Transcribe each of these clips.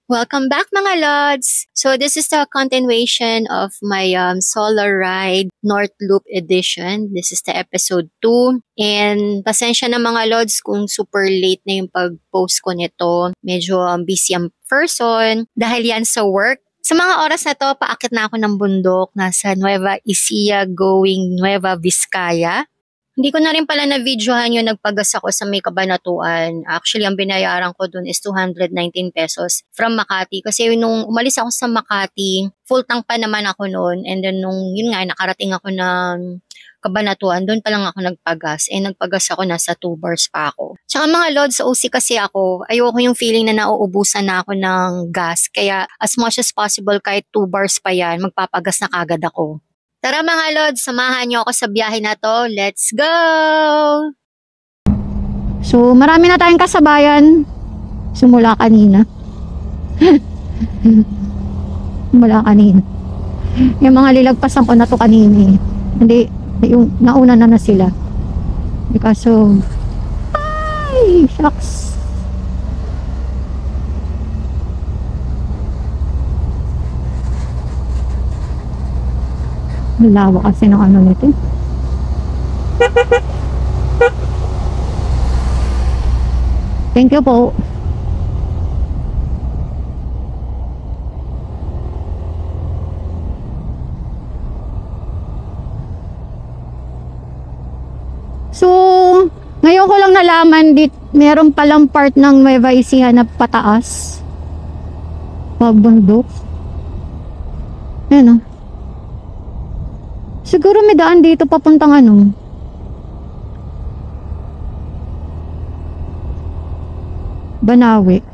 Welcome back mga Lods! So this is the continuation of my solo ride North Loop edition. This is the episode 2. And pasensya na mga Lods kung super late na yung pag-post ko nito. Medyo busy ang person dahil yan sa work. Sa mga oras na to, paakit na ako ng bundok. Nasa Nueva Ecija going Nueva Vizcaya. Hindi ko na rin pala na-videohan yung nagpagas ako sa may Kabanatuan. Actually, ang binayaran ko dun is 219 pesos from Makati. Kasi nung umalis ako sa Makati, full tank pa naman ako noon. And then nung, yun nga, nakarating ako ng Kabanatuan, doon pa lang ako nagpagas. Nagpagas ako, nasa 2 bars pa ako. Tsaka mga Lods, sa OC kasi ako, ayoko yung feeling na nauubusan na ako ng gas. Kaya as much as possible, kahit 2 bars pa yan, magpapagas na kagad ako. Tara mga Lods, samahan niyo ako sa biyahe na to. Let's go! So, marami na tayong kasabayan. Simula kanina. Simula kanina. Yung mga lilagpasan ko na to kanina eh. Hindi, yung nauna na sila. Because of... Ay, shucks. Lawa kasi ng ano nito. Thank you po. So, ngayon ko lang nalaman meron palang part ng Nueva Ecija na pataas. Pagbundok. Ayan o. Siguro may daan dito papuntang ano. Banawi.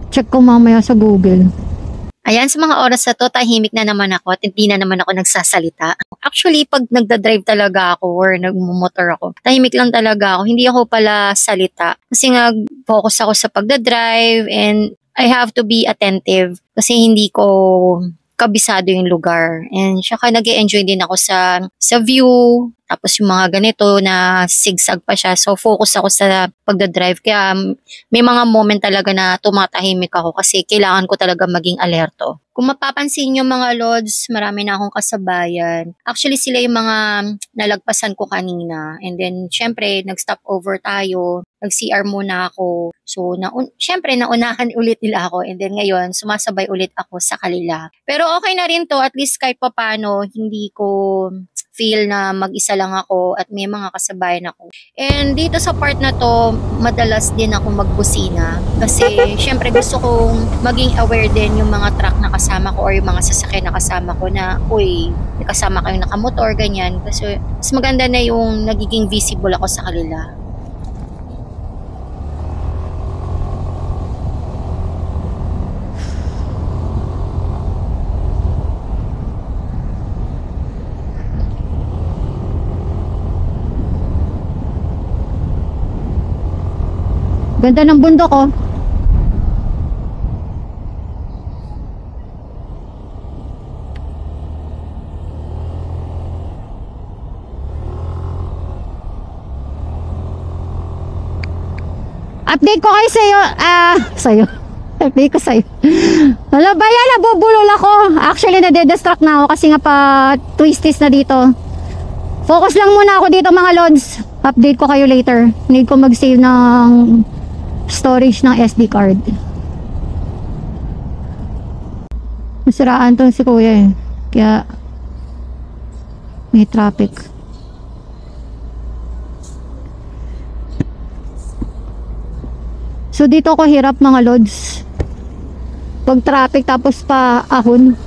Check ko mamaya sa Google. Ayan, sa mga oras na to, tahimik na naman ako at hindi na naman ako nagsasalita. Actually, pag nagdadrive talaga ako or nagmumotor ako, tahimik lang talaga ako. Hindi ako pala salita. Kasi nga, focus ako sa pagdadrive and I have to be attentive kasi hindi ko kabisado yung lugar. And saka nag-e-enjoy din ako sa view. Tapos yung mga ganito na sigsag pa siya. So focus ako sa pagdadrive. Kaya may mga moment talaga na tumatahimik ako kasi kailangan ko talaga maging alerto. Kung mapapansin nyo mga Lods, marami na akong kasabayan. Actually sila yung mga nalagpasan ko kanina. And then syempre nag-stop over tayo. Nag-CR muna ako. So syempre naunahan ulit nila ako. And then ngayon sumasabay ulit ako sa kanila. Pero okay na rin to. At least kahit papano hindi ko feel na mag-isa lang ako at may mga kasabayan ako. And dito sa part na to, madalas din ako magbusina kasi syempre gusto kong maging aware din yung mga truck na kasama ko or yung mga sasakyan na kasama ko na, uy, may kasama kayong nakamotor, ganyan. Kasi mas maganda na yung nagiging visible ako sa kanila. Ganda ng bundok oh. Update ko kayo sa'yo. Update ko sa'yo. Wala ba yan? Nabubulol ako. Actually, nade-distract na ako kasi nga pa twisties na dito. Focus lang muna ako dito mga Lods. Update ko kayo later. Need ko mag-save ng storage ng SD card. Nasiraan to si kuya eh. Kaya may traffic. So dito ako hirap mga Lods. Pag traffic tapos pa ahon.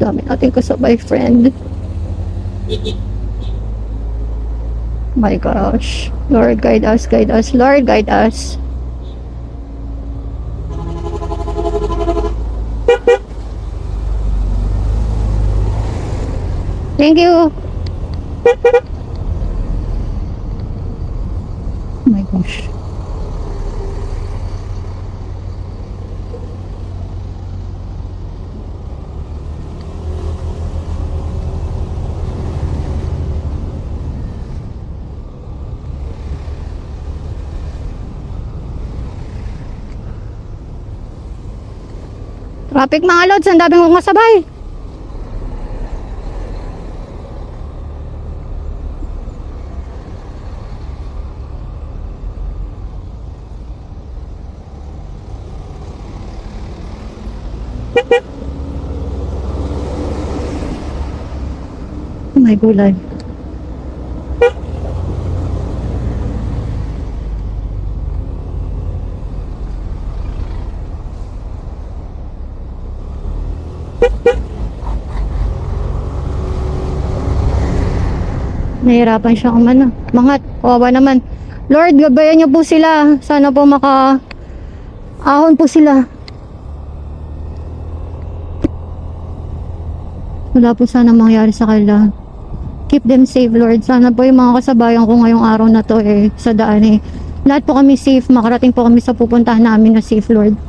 Dami natin kasabay, friend. My gosh. Lord, guide us, Lord, guide us. Thank you. Oh my gosh. Traffic mga lods, ang daming mga sabay. Oh my gulay. Nahirapan siya kumano. Mangat, kawawa naman. Lord, gabayan niyo po sila. Sana po ahon po sila. Wala po sana mangyari sa kanila. Keep them safe, Lord. Sana po yung mga kasabayan ko ngayong araw na to sa daan lahat po kami safe. Makarating po kami sa pupuntahan namin na safe, Lord.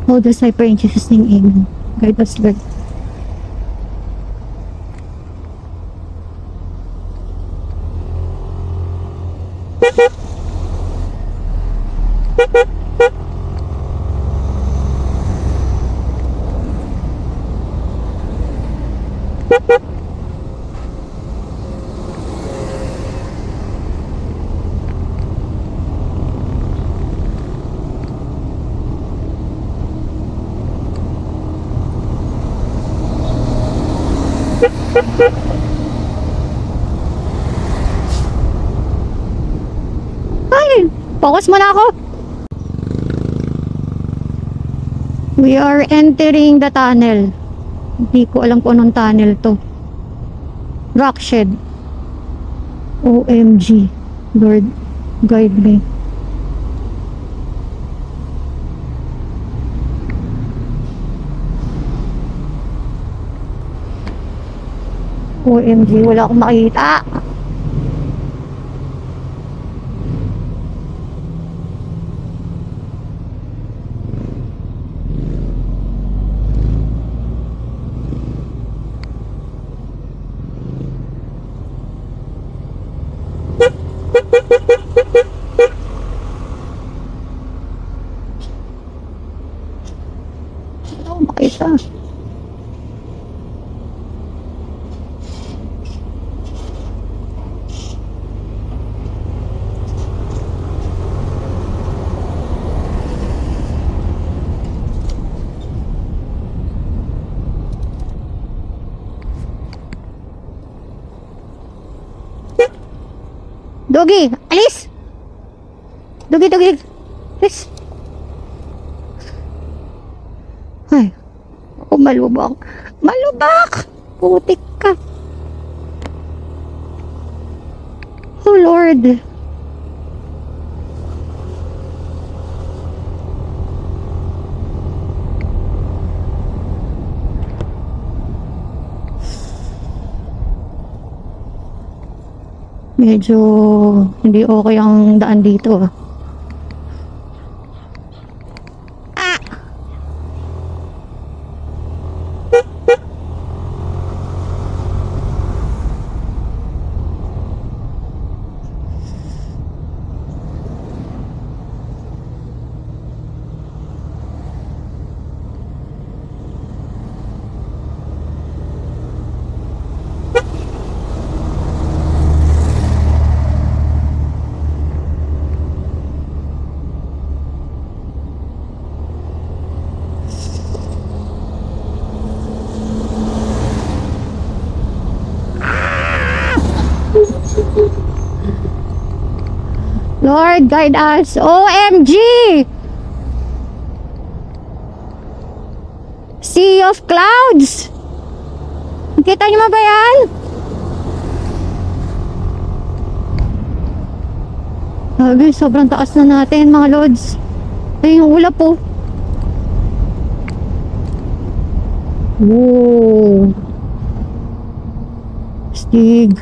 Hold us high prayer in Jesus' name. Amen. Guide us, Lord. Ay, focus muna ako. We are entering the tunnel. Hindi ko alam kung anong tunnel to. Rock shed. OMG. Lord, guide me. OMG, wala akong makita. Wala akong makita. Doggy, alis! Doggy, alis! Ay, ako malubak. Malubak! Putik ka. Oh Lord. Medyo hindi okay ang daan dito. Ah! Lord, guide us. OMG! Sea of clouds! Kita niyo ba yan? Sabi, sobrang taas na natin mga Lods. Ayun yung ulap po. Whoa. Tig.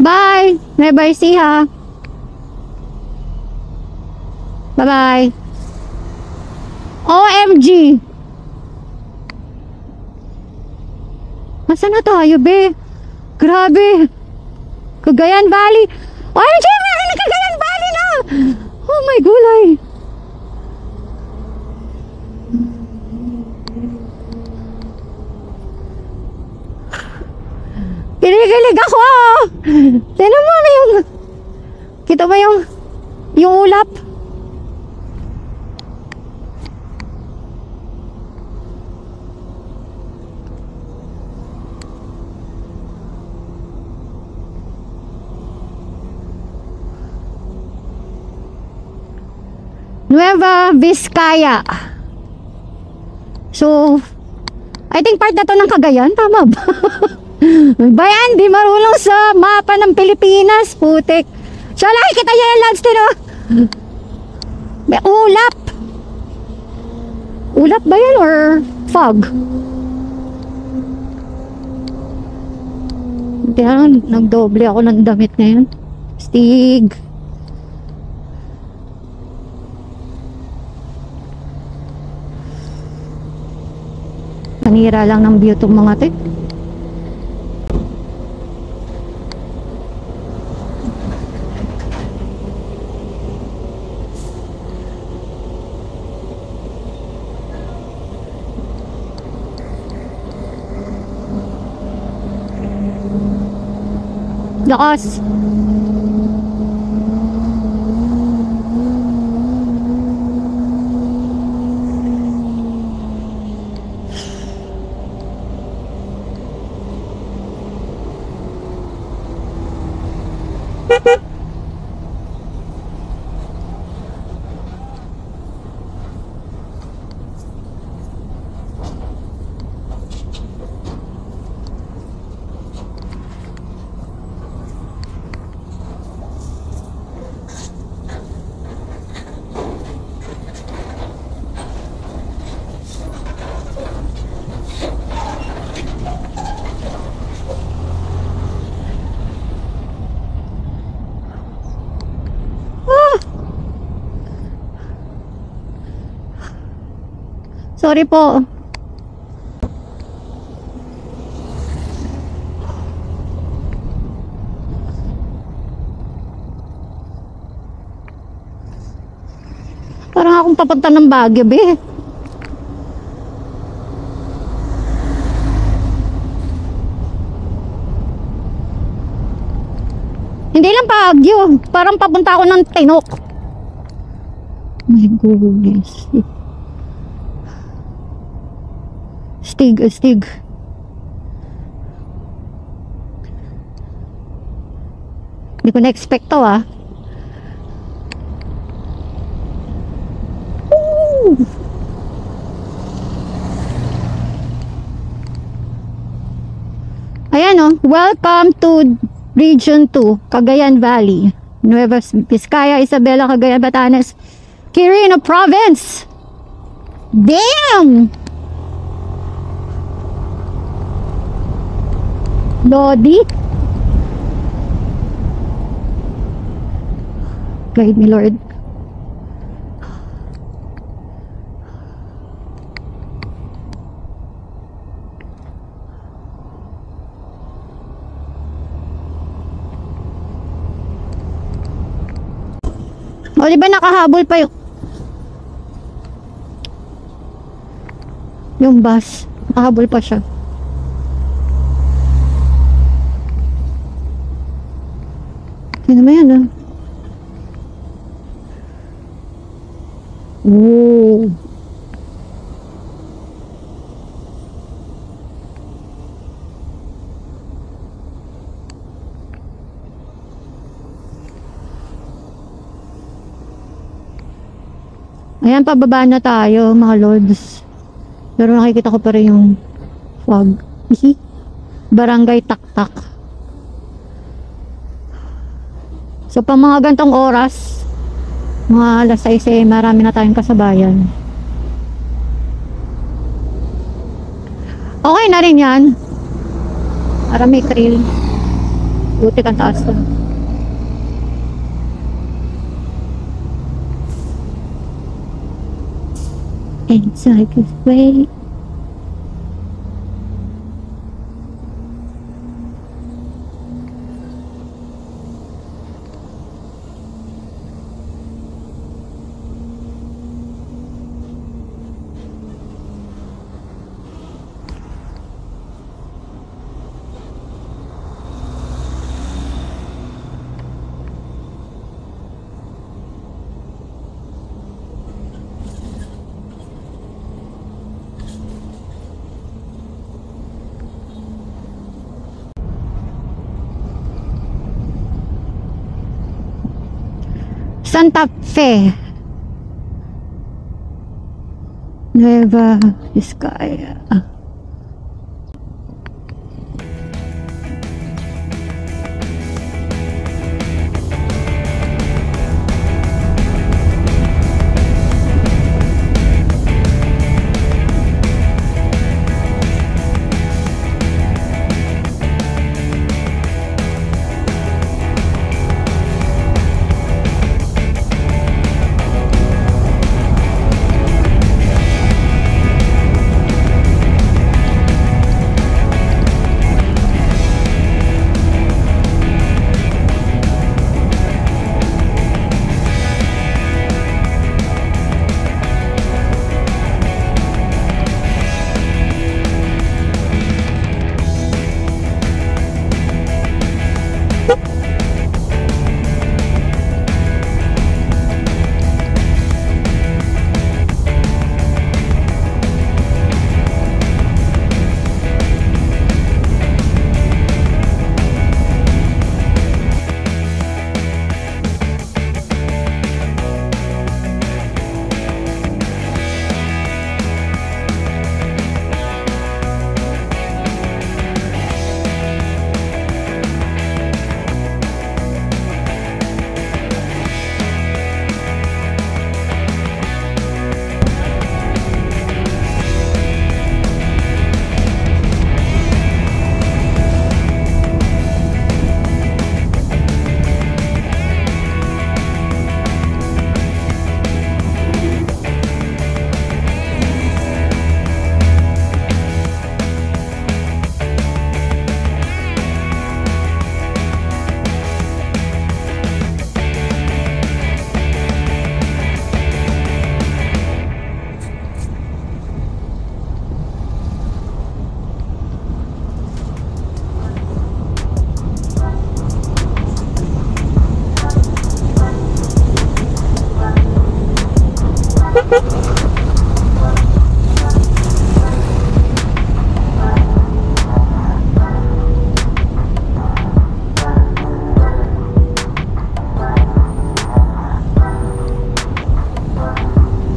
Bye! Bye-bye, see ya! Bye-bye! OMG! Nasaan na tayo, be? Grabe! Cagayan Valley! OMG! Cagayan Valley na! Oh my gulay! Kinikilig ako! Tignan mo yung... Kita ba yung ulap? Nueva Vizcaya. So, I think part na to ng Cagayan. Tama ba? Bayan, di marunong sa mapa ng Pilipinas. Putik. So, nakikita niya yung lands din, oh. May ulap. Ulap ba yan or fog? Tiyan, nagdoble ako ng damit ngayon. Stig. Panira lang ng view itong mga ito. Lakas. Sorry po. Parang akong papunta ng Baguio, be. Hindi lang Baguio. Parang papunta ako ng Tinok. My goodness. Stig. Hindi ko na-expect to, ah. Woo! Ayan, oh. Welcome to Region 2, Cagayan Valley. Nueva Vizcaya, Isabela, Cagayan, Batanes, Quirino Province. Damn! Lodi. Guide me, Lord. O, di ba nakahabol pa yung bus? Nakahabol pa siya. Ano ba yan, ah? Ooh. Ayan, pababa na tayo mga lords. Pero nakikita ko pa rin yung fog. Barangay Taktak. So pa mga gantong oras, mga alas 6 marami na tayong kasabayan. Okay na rin yan. Para may trail. Buti kang taas to. Inside this way. Santa Fe, Nueva Vizcaya.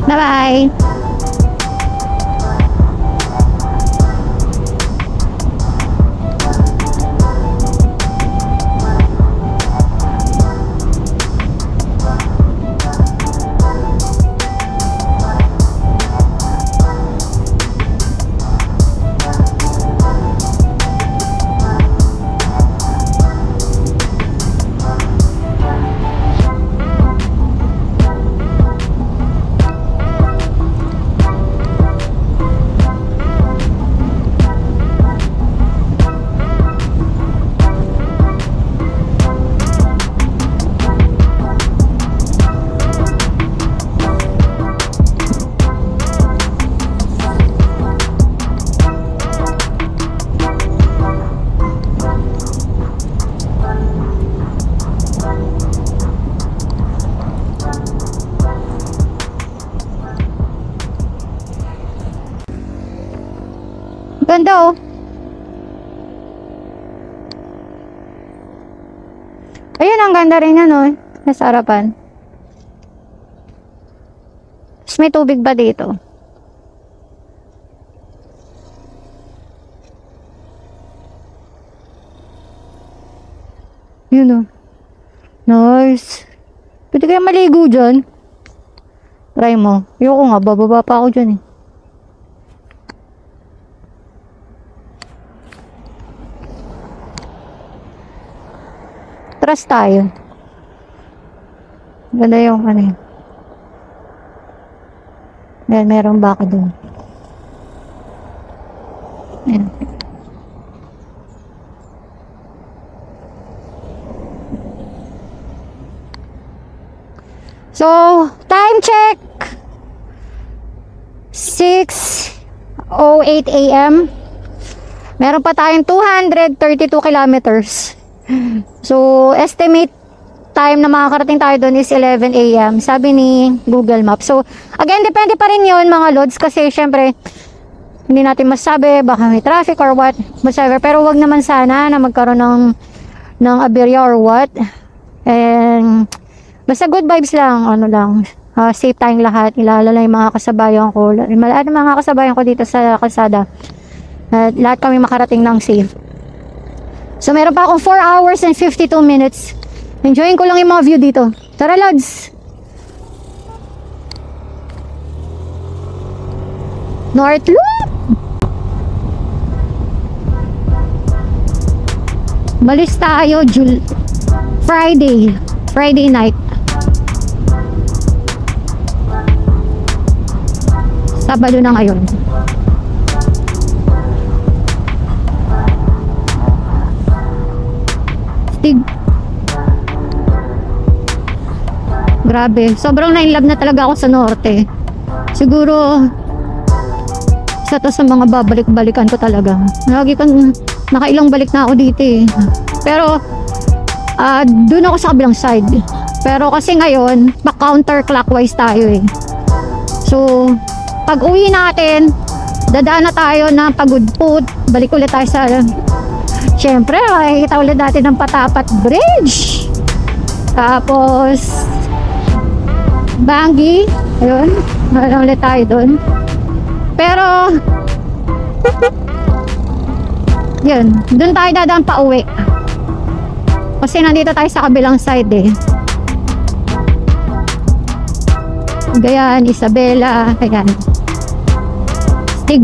Bye-bye. ganda oh. Ayun, ang ganda rin yan oh. Nasa harapan. Tapos may tubig ba dito? Yun oh. Nice. Pwede kaya maligo dyan? Try mo. Ayoko nga, bababa pa ako dyan eh. Trust tayo. Ganda yung ano yun. Ayan, merong baka dun. Ayan. So, time check. 6:08 AM. Meron pa tayong 232 kilometers. So, estimate time na makakarating tayo doon is 11 AM. Sabi ni Google Maps. So, again, depende pa rin yun mga lods. Kasi, syempre, hindi natin masabi. Baka may traffic or what. Whatever. Pero, wag naman sana na magkaroon ng aberya or what. And, basta good vibes lang, ano lang, safe tayong lahat, ilalala yung mga kasabayan ko, lahat ng mga kasabayan ko dito sa kalsada, lahat kami makarating ng safe. So meron pa akong 4 hours and 52 minutes, enjoying ko lang yung mga view dito. Tara lods! North Loop! Malis tayo, Friday night. Sabado na ngayon. Stig. Grabe. Sobrang na-inlove na talaga ako sa norte. Siguro, isa to sa mga babalik-balikan ko talaga. Lagi kang nakailang balik na ako dito eh. Pero, doon ako sa kabilang side. Pero kasi ngayon, pa-counterclockwise tayo eh. So, pag uwi natin, dadaan na tayo ng Pagudpud. Balik ulit tayo sa, syempre, makikita ulit natin ng Patapat Bridge. Tapos, Bangi. Ayun, ulit tayo dun. Pero, yun, dun tayo dadaan pa uwi. Kasi nandito tayo sa kabilang side eh. Gayan, Isabela, ayan. Stig.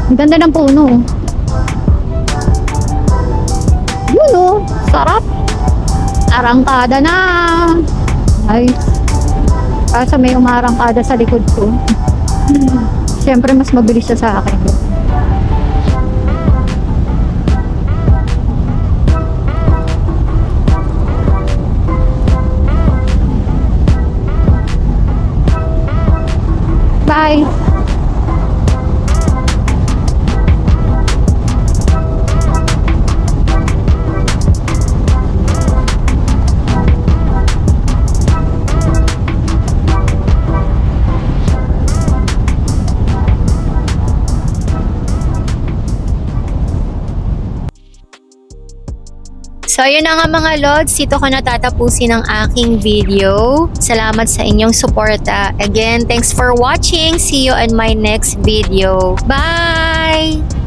Ang ganda ng puno. Yun o, sarap. Arangkada na. Nice. Kasi may umarangkada sa likod ko. Siyempre mas mabilis siya sa akin. Bye. So, ayun na nga mga lods, dito ko natatapusin ang aking video. Salamat sa inyong suporta. Again, thanks for watching. See you on my next video. Bye!